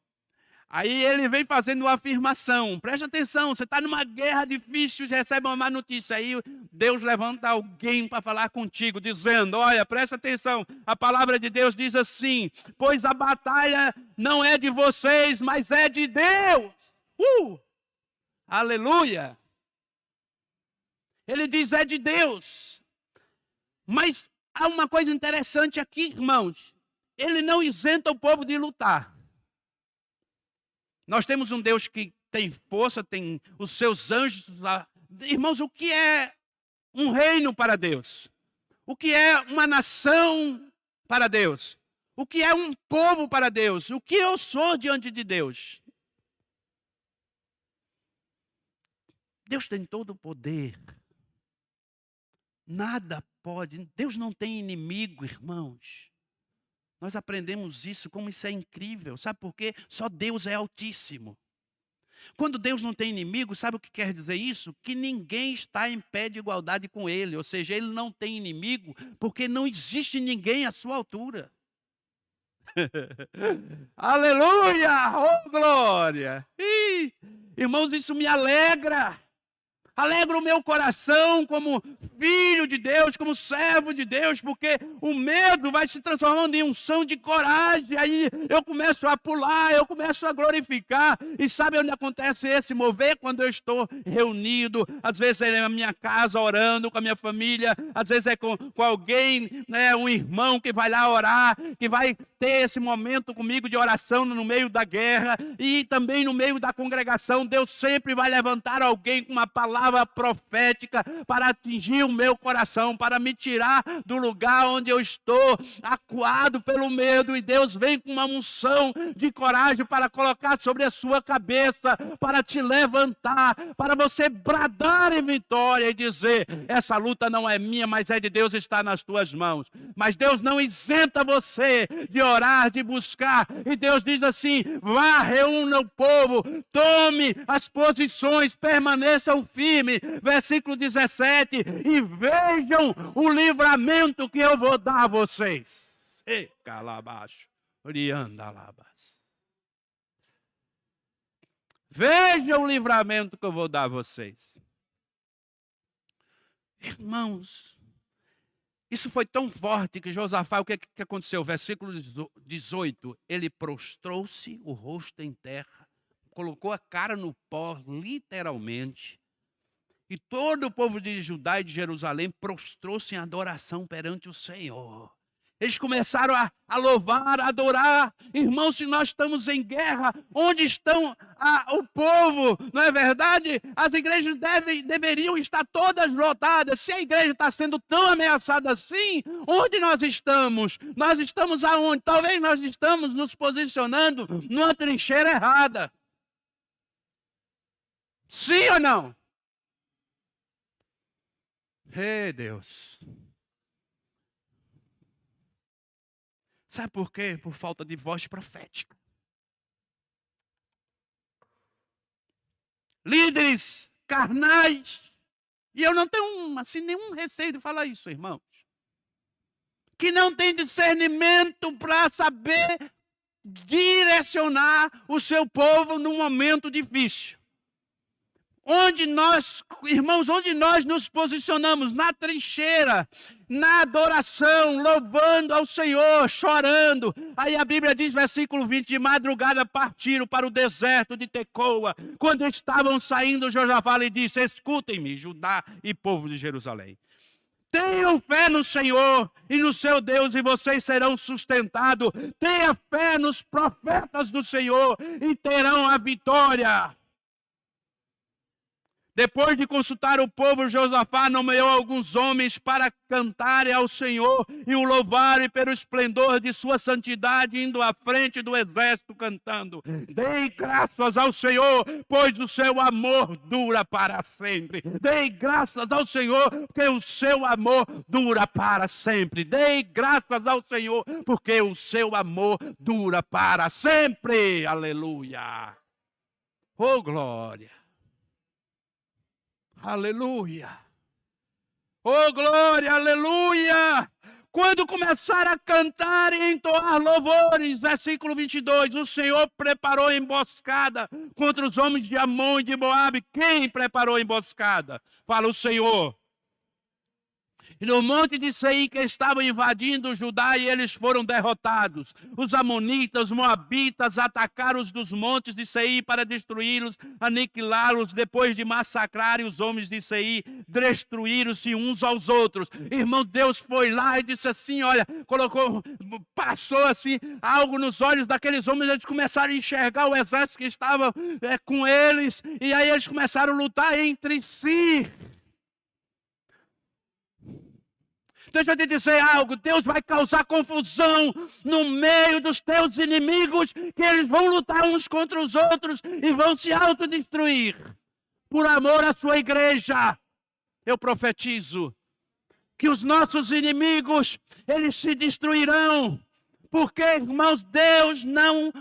Aí ele vem fazendo uma afirmação, preste atenção, você está numa guerra difícil, recebe uma má notícia, aí Deus levanta alguém para falar contigo, dizendo, olha, presta atenção, a palavra de Deus diz assim, pois a batalha não é de vocês, mas é de Deus. Aleluia! Ele diz, é de Deus. Mas há uma coisa interessante aqui, irmãos, ele não isenta o povo de lutar. Nós temos um Deus que tem força, tem os seus anjos lá. Irmãos, o que é um reino para Deus? O que é uma nação para Deus? O que é um povo para Deus? O que eu sou diante de Deus? Deus tem todo o poder. Nada pode. Deus não tem inimigo, irmãos. Nós aprendemos isso, como isso é incrível. Sabe por quê? Só Deus é altíssimo. Quando Deus não tem inimigo, sabe o que quer dizer isso? Que ninguém está em pé de igualdade com Ele. Ou seja, Ele não tem inimigo porque não existe ninguém à sua altura. Aleluia! Oh, glória! Irmãos, isso me alegra. Alegra o meu coração como filho de Deus, como servo de Deus, porque o medo vai se transformando em unção de coragem. Aí eu começo a pular, eu começo a glorificar. E sabe onde acontece esse mover? Quando eu estou reunido, às vezes é na minha casa orando com a minha família, às vezes é com alguém, né, um irmão que vai lá orar, que vai ter esse momento comigo de oração no meio da guerra e também no meio da congregação. Deus sempre vai levantar alguém com uma palavra profética para atingir o meu coração, para me tirar do lugar onde eu estou acuado pelo medo, e Deus vem com uma unção de coragem para colocar sobre a sua cabeça, para te levantar, para você bradar em vitória e dizer, essa luta não é minha, mas é de Deus, está nas tuas mãos. Mas Deus não isenta você de orar, de buscar, e Deus diz assim, vá, reúna o povo, tome as posições, permaneçam firmes. Versículo 17, e vejam o livramento que eu vou dar a vocês. E calabaixo, oriandalabas. Vejam o livramento que eu vou dar a vocês. Irmãos, isso foi tão forte que Josafá, o que aconteceu? Versículo 18, ele prostrou-se, o rosto em terra, colocou a cara no pó, literalmente. E todo o povo de Judá e de Jerusalém prostrou-se em adoração perante o Senhor. Eles começaram a louvar, a adorar. Irmãos, se nós estamos em guerra, onde estão o povo? Não é verdade? As igrejas deveriam estar todas lotadas. Se a igreja está sendo tão ameaçada assim, onde nós estamos? Nós estamos aonde? Talvez nós estamos nos posicionando numa trincheira errada. Sim ou não? Ei, Deus. Sabe por quê? Por falta de voz profética. Líderes carnais. E eu não tenho assim, nenhum receio de falar isso, irmãos. Que não tem discernimento para saber direcionar o seu povo num momento difícil. Onde nós, irmãos, onde nós nos posicionamos? Na trincheira, na adoração, louvando ao Senhor, chorando. Aí a Bíblia diz, versículo 20, de madrugada partiram para o deserto de Tecoa. Quando estavam saindo, Josafá lhe disse, escutem-me, Judá e povo de Jerusalém. Tenham fé no Senhor e no seu Deus e vocês serão sustentados. Tenha fé nos profetas do Senhor e terão a vitória. Depois de consultar o povo, Josafá nomeou alguns homens para cantarem ao Senhor e o louvarem pelo esplendor de sua santidade, indo à frente do exército cantando: dei graças ao Senhor, pois o seu amor dura para sempre. Dei graças ao Senhor, porque o seu amor dura para sempre. Dei graças ao Senhor, porque o seu amor dura para sempre. Aleluia. Oh, glória. Aleluia. Oh, glória, aleluia. Quando começaram a cantar e entoar louvores, versículo 22, o Senhor preparou emboscada contra os homens de Amon e de Moabe. Quem preparou a emboscada? Fala o Senhor. E no monte de Seir, que estavam invadindo Judá, e eles foram derrotados. Os amonitas, os moabitas atacaram os dos montes de Seir para destruí-los, aniquilá-los. Depois de massacrarem os homens de Seir, destruíram-se uns aos outros. Irmão, Deus foi lá e disse assim, olha, passou assim algo nos olhos daqueles homens. Eles começaram a enxergar o exército que estava com eles, e aí eles começaram a lutar entre si. Deixa eu te dizer algo, Deus vai causar confusão no meio dos teus inimigos, que eles vão lutar uns contra os outros e vão se autodestruir. Por amor à sua igreja, eu profetizo que os nossos inimigos, eles se destruirão, porque, irmãos, Deus não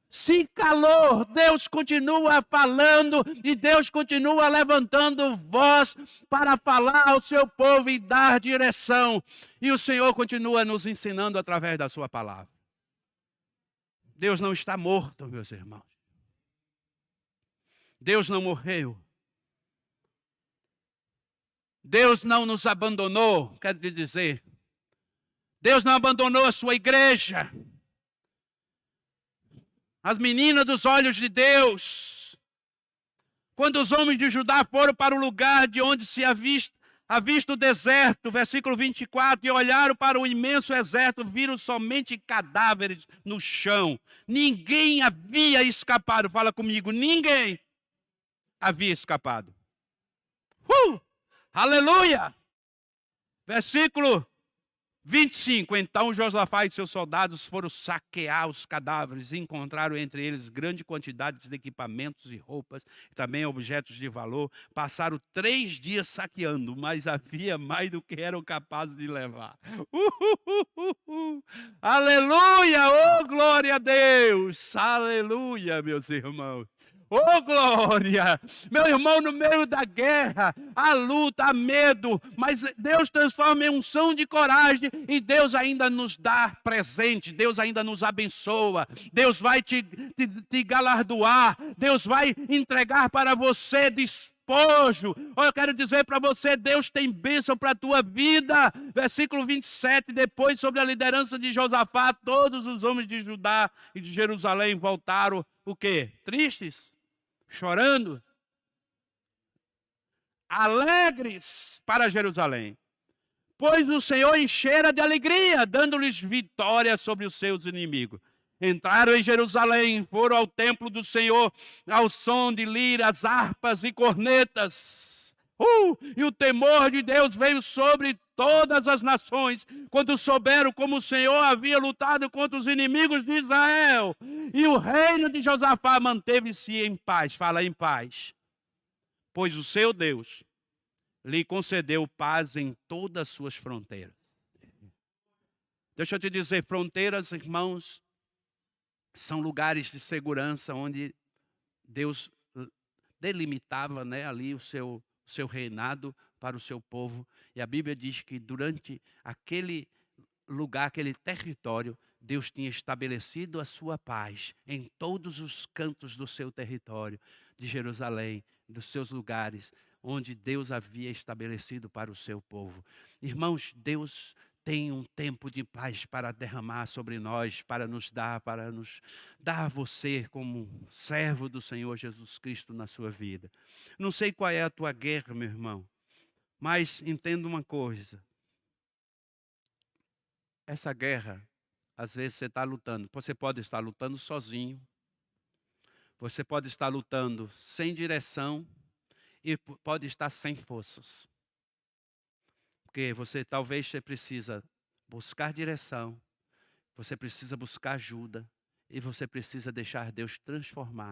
se calou, Deus continua falando e Deus continua levantando voz para falar ao seu povo e dar direção. E o Senhor continua nos ensinando através da sua palavra. Deus não está morto, meus irmãos. Deus não morreu. Deus não nos abandonou, quero te dizer. Deus não abandonou a sua igreja. As meninas dos olhos de Deus. Quando os homens de Judá foram para o lugar de onde se avista o deserto, versículo 24, e olharam para o imenso exército, viram somente cadáveres no chão. Ninguém havia escapado. Fala comigo, ninguém havia escapado. Aleluia! Versículo 25, então Josafá e seus soldados foram saquear os cadáveres e encontraram entre eles grande quantidade de equipamentos e roupas, e também objetos de valor. Passaram 3 dias saqueando, mas havia mais do que eram capazes de levar. Aleluia! Oh, glória a Deus! Aleluia, meus irmãos! Oh, glória! Meu irmão, no meio da guerra, há luta, há medo, mas Deus transforma em unção de coragem e Deus ainda nos dá presente, Deus ainda nos abençoa, Deus vai te galardoar, Deus vai entregar para você despojo. Eu quero dizer para você, Deus tem bênção para a tua vida. Versículo 27, depois, sobre a liderança de Josafá, todos os homens de Judá e de Jerusalém voltaram, o quê? Tristes? Chorando, alegres para Jerusalém, pois o Senhor enchera de alegria, dando-lhes vitória sobre os seus inimigos. Entraram em Jerusalém, foram ao templo do Senhor, ao som de liras, harpas e cornetas. E o temor de Deus veio sobre todas as nações, quando souberam como o Senhor havia lutado contra os inimigos de Israel. E o reino de Josafá manteve-se em paz. Fala em paz. Pois o seu Deus lhe concedeu paz em todas as suas fronteiras. Deixa eu te dizer, fronteiras, irmãos, são lugares de segurança onde Deus delimitava, ali o seu reinado para o seu povo. E a Bíblia diz que durante aquele lugar, aquele território, Deus tinha estabelecido a sua paz em todos os cantos do seu território, de Jerusalém, dos seus lugares, onde Deus havia estabelecido para o seu povo. Irmãos, Deus tem um tempo de paz para derramar sobre nós, para nos dar a você como servo do Senhor Jesus Cristo na sua vida. Não sei qual é a tua guerra, meu irmão, mas entenda uma coisa. Essa guerra, às vezes você está lutando. Você pode estar lutando sozinho. Você pode estar lutando sem direção e pode estar sem forças. Porque talvez você precisa buscar direção, você precisa buscar ajuda e você precisa deixar Deus transformar